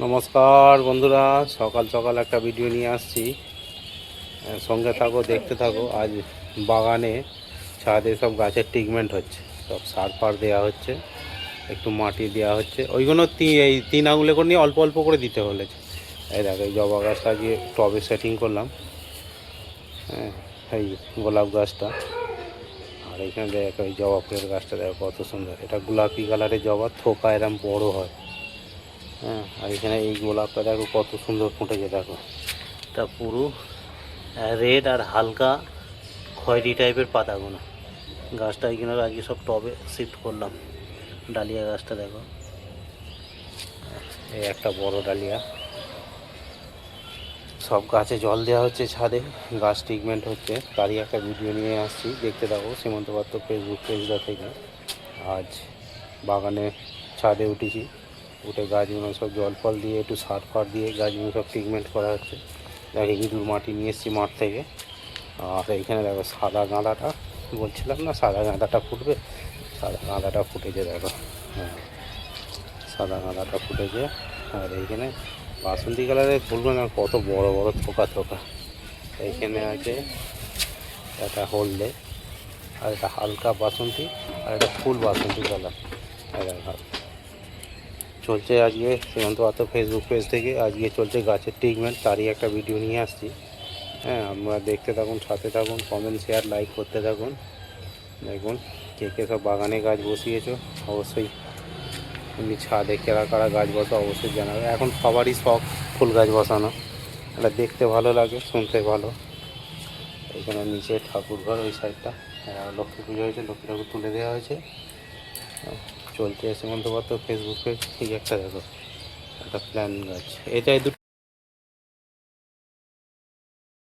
নমস্কার বন্ধুরা, সকাল সকাল একটা ভিডিও নিয়ে আসছি। সঙ্গে থাকো, দেখতে থাকো। আজ বাগানে ছাদে সব গাছের ট্রিটমেন্ট হচ্ছে, সব সার ফার দেওয়া হচ্ছে, একটু মাটি দেওয়া হচ্ছে। ওইগুলো এই 3 আঙুলে করে নিয়ে অল্প অল্প করে দিতে বলেছে। এই দেখো, এই জবা গাছটা আজকে টবে সেটিং করলাম। হ্যাঁ, এই গোলাপ গাছটা, আর এখানে দেখো এই জবা ফুলের গাছটা দেখো কত সুন্দর। এটা গোলাপি কালারের জবা, থোকা এরম বড় হয়। হ্যাঁ, আর এখানে এই গোলাপটা দেখো কত সুন্দর ফুটেছে। দেখো, এটা পুরো রেড আর হালকা খয়েরি টাইপের পাতাগুলো। গাছটা এখানে আজকে সব টবে শিফট করলাম। ডালিয়া গাছটা দেখো, এই একটা বড় ডালিয়া। সব গাছে জল দেওয়া হচ্ছে, ছাদে গাছ ট্রিটমেন্ট হচ্ছে, তারই একটা ভিডিও নিয়ে আসছি। দেখতে থাকো সীমন্ত পাত্র ফেসবুক পেজটা থেকে। আজ বাগানে ছাদে উঠেছি, উঠে গাছগুলো সব জল ফল দিয়ে একটু সার ফার দিয়ে গাছগুলো সব ট্রিটমেন্ট করা হচ্ছে। দেখো ইঁদুর মাটি নিয়ে এসেছি মাঠ থেকে। আর এইখানে দেখো সাদা গাঁদাটা, বলছিলাম না সাদা গাঁদাটা ফুটবে, সাদা গাঁদাটা ফুটেছে দেখো। হ্যাঁ, সাদা গাঁদাটা ফুটেছে। আর এইখানে বাসন্তী কালারের ফুলগুলো না কত বড় বড় থোকা থোকা। এইখানে আছে একটা হলদে, আর একটা হালকা বাসন্তী, আর একটা ফুল বাসন্তী কালার। দেখো চলছে আজকে সীমন্ত পাত্র ফেসবুক পেজ থেকে, আজকে চলছে গাছের ট্রিটমেন্ট, তারই একটা ভিডিও নিয়ে আসছি। হ্যাঁ, আপনারা দেখতে থাকুন, সাথে থাকুন, কমেন্ট শেয়ার লাইক করতে থাকুন। দেখুন কে কে সব বাগানে গাছ বসিয়েছো, অবশ্যই এমনি ছাদে কারা কারা গাছ বসা অবশ্যই জানাবে। এখন সবারই শখ ফুল গাছ বসানো, এটা দেখতে ভালো লাগে, শুনতে ভালো। এখানে নিচে ঠাকুর ঘর, ওই সাইডটা লক্ষ্মী পুজো হয়েছে, লক্ষ্মী ঠাকুর তুলে দেওয়া হয়েছে। চলছে সীমন্ত পাত্র ফেসবুক পেজ। ঠিক একটা দেখো, একটা প্ল্যান গাছ, এটাই দুটো